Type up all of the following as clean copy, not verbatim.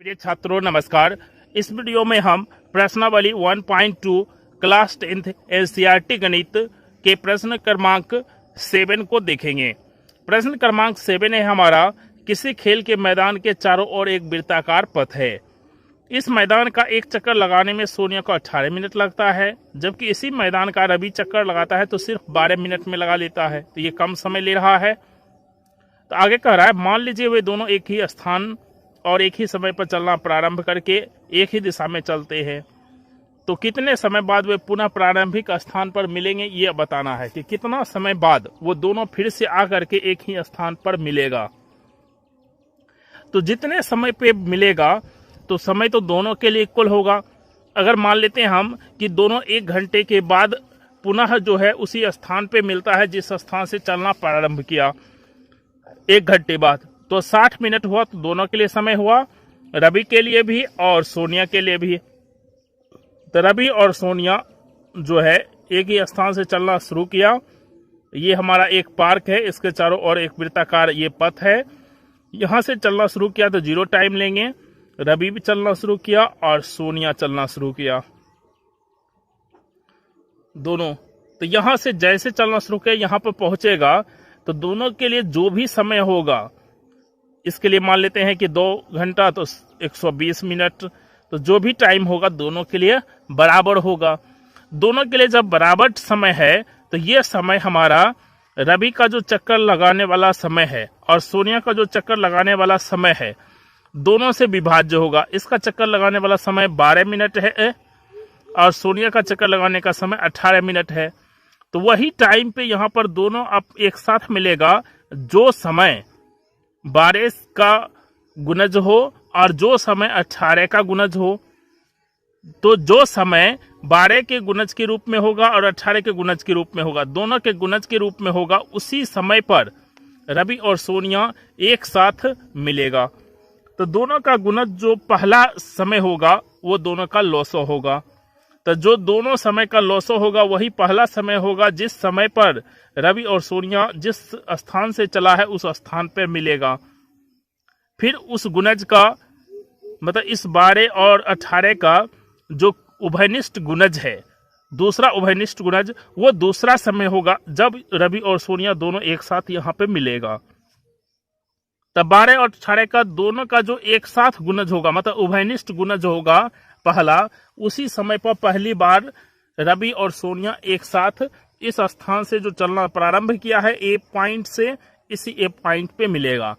प्रिय छात्रों नमस्कार। इस वीडियो में हम प्रश्नावली 1.2 क्लास 10th एनसीईआरटी गणित के प्रश्न क्रमांक 7 को देखेंगे। प्रश्न क्रमांक 7 है हमारा, किसी खेल के मैदान के चारों ओर एक वृत्ताकार पथ है। इस मैदान का एक चक्कर लगाने में सोनिया को 18 मिनट लगता है, जबकि इसी मैदान का रवि चक्कर लगाता है तो सिर्फ 12 मिनट में लगा लेता है। तो ये कम समय ले रहा है। तो आगे कह रहा है, मान लीजिए वे दोनों एक ही स्थान और एक ही समय पर चलना प्रारंभ करके एक ही दिशा में चलते हैं, तो कितने समय बाद वे पुनः प्रारंभिक स्थान पर मिलेंगे, ये बताना है कि कितना समय बाद वो दोनों फिर से आकर के एक ही स्थान पर मिलेगा। तो जितने समय पे मिलेगा तो समय तो दोनों के लिए इक्वल होगा। अगर मान लेते हैं हम कि दोनों 1 घंटे के बाद पुनः जो है उसी स्थान पे मिलता है जिस स्थान से चलना प्रारंभ किया 1 घंटे बाद, तो 60 मिनट हुआ। तो दोनों के लिए समय हुआ, रवि के लिए भी और सोनिया के लिए भी। तो रवि और सोनिया जो है एक ही स्थान से चलना शुरू किया। ये हमारा एक पार्क है, इसके चारों ओर एक वृत्ताकार ये पथ है। यहां से चलना शुरू किया तो 0 टाइम लेंगे। रवि भी चलना शुरू किया और सोनिया चलना शुरू किया दोनों। तो यहां से जैसे चलना शुरू किया यहां पर पहुंचेगा तो दोनों के लिए जो भी समय होगा, इसके लिए मान लेते हैं कि 2 घंटा तो 120 मिनट, तो जो भी टाइम होगा दोनों के लिए बराबर होगा। दोनों के लिए जब बराबर समय है तो ये समय हमारा रवि का जो चक्कर लगाने वाला समय है और सोनिया का जो चक्कर लगाने वाला समय है, दोनों से विभाज्य होगा। इसका चक्कर लगाने वाला समय 12 मिनट है और सोनिया का चक्कर लगाने का समय 18 मिनट है। तो वही टाइम पे यहाँ पर दोनों अब एक साथ मिलेगा जो समय 12 का गुणज हो और जो समय 18 का गुणज हो। तो जो समय 12 के गुणज के रूप में होगा और 18 के गुणज के रूप में होगा, दोनों के गुणज के रूप में होगा, उसी समय पर रवि और सोनिया एक साथ मिलेगा। तो दोनों का गुणज जो पहला समय होगा वो दोनों का लॉसो होगा। तो जो दोनों समय का लॉसो होगा वही पहला समय होगा जिस समय पर रवि और सोनिया जिस स्थान से चला है उस स्थान पर मिलेगा। फिर उस गुणज का मतलब इस 12 और 18 का जो उभयनिष्ठ गुणज है, दूसरा उभयनिष्ठ गुणज, वो दूसरा समय होगा जब रवि और सोनिया दोनों एक साथ यहाँ पे मिलेगा। तब 12 और 18 का दोनों का जो एक साथ गुणज होगा, मतलब उभयनिष्ठ गुणज होगा पहला, उसी समय पर पहली बार रवि और सोनिया एक साथ इस स्थान से जो चलना प्रारंभ किया है ए पॉइंट से, इसी ए पॉइंट पे मिलेगा।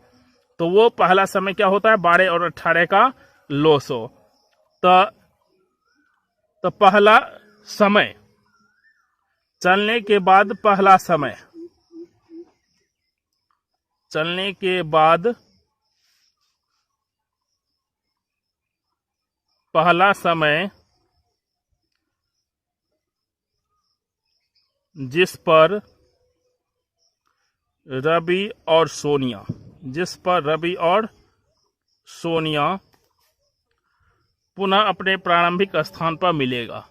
तो वो पहला समय क्या होता है, 12 और 18 का लॉसो। तो पहला समय चलने के बाद, पहला समय चलने के बाद पहला समय जिस पर रवि और सोनिया पुनः अपने प्रारंभिक स्थान पर मिलेगा।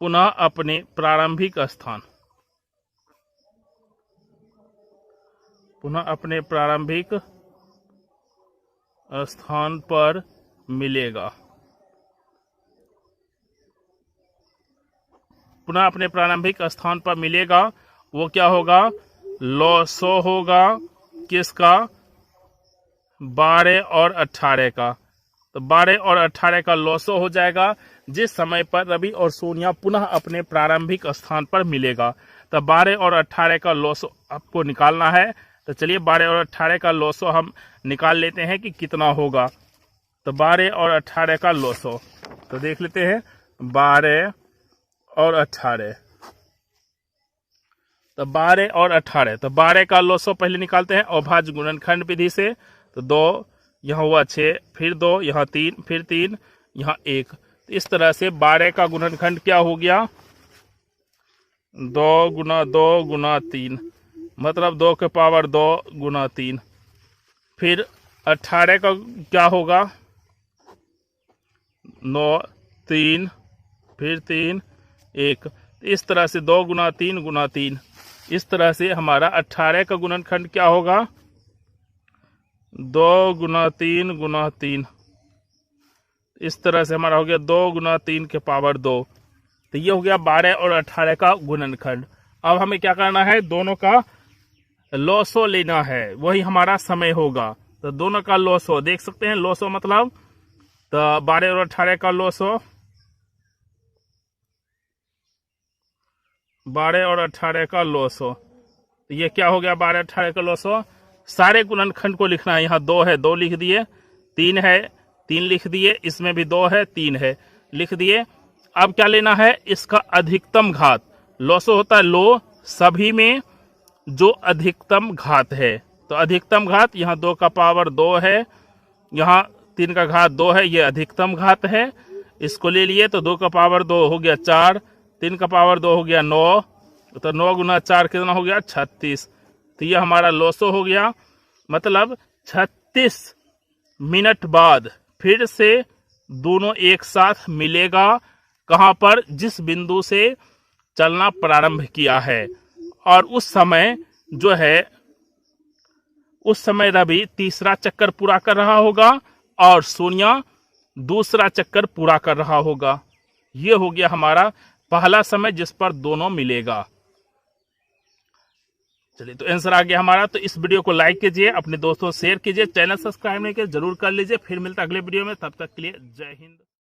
पुनः अपने प्रारंभिक स्थान पर मिलेगा। पुनः अपने प्रारंभिक स्थान पर मिलेगा। वो क्या होगा, लॉसो होगा किसका, 12 और 18 का। तो 12 और 18 का लॉसो हो जाएगा जिस समय पर रवि और सोनिया पुनः अपने प्रारंभिक स्थान पर मिलेगा। तो 12 और 18 का लॉसो आपको निकालना है। तो चलिए 12 और 18 का लॉसो हम निकाल लेते हैं कि कितना होगा। तो 12 और 18 का लॉसो तो देख लेते हैं, 12 और 18। तो 12 और 18, तो 12 का लॉसो पहले निकालते हैं अभाज्य गुणनखंड विधि से। तो 2 यहाँ हुआ 6, फिर 2 यहाँ 3, फिर 3 यहाँ 1। तो इस तरह से 12 का गुणनखंड क्या हो गया, 2 गुना 2 गुना 3, मतलब 2 के पावर 2 गुना 3। फिर 18 का क्या होगा, 9 3 फिर 3 1। इस तरह से 2 गुना 3 गुना 3, इस तरह से हमारा 18 का गुणनखंड क्या होगा, 2 गुना 3 गुना 3, इस तरह से हमारा हो गया 2 गुना 3 के पावर 2। तो ये हो गया 12 और 18 का गुणनखंड। अब हमें क्या करना है, दोनों का लॉसो लेना है, वही हमारा समय होगा। तो दोनों का लॉसो देख सकते हैं, लॉसो मतलब तो 12 और 18 का लॉसो, 12 और 18 का लॉसो। तो ये क्या हो गया 12 18 का लॉसो। सारे गुणनखंड को लिखना है, यहाँ 2 है 2 लिख दिए, 3 है 3 लिख दिए, इसमें भी 2 है 3 है लिख दिए। अब क्या लेना है, इसका अधिकतम घात। लॉसो होता है लो सभी में जो अधिकतम घात है। तो अधिकतम घात यहाँ 2 का पावर 2 है, यहाँ 3 का घात 2 है, ये अधिकतम घात है। इसको ले लिए तो 2 का पावर 2 हो गया 4, 3 का पावर 2 हो गया 9, तो 9 गुना 4 कितना हो गया 36। तो ये हमारा लॉसो हो गया। मतलब 36 मिनट बाद फिर से दोनों एक साथ मिलेगा। कहां पर, जिस बिंदु से चलना प्रारंभ किया है। और उस समय जो है, उस समय रवि तीसरा चक्कर पूरा कर रहा होगा और सोनिया दूसरा चक्कर पूरा कर रहा होगा। ये हो गया हमारा पहला समय जिस पर दोनों मिलेगा। चलिए, तो आंसर आ गया हमारा। तो इस वीडियो को लाइक कीजिए, अपने दोस्तों शेयर कीजिए, चैनल सब्सक्राइब नहीं किया जरूर कर लीजिए। फिर मिलता अगले वीडियो में, तब तक के लिए जय हिंद।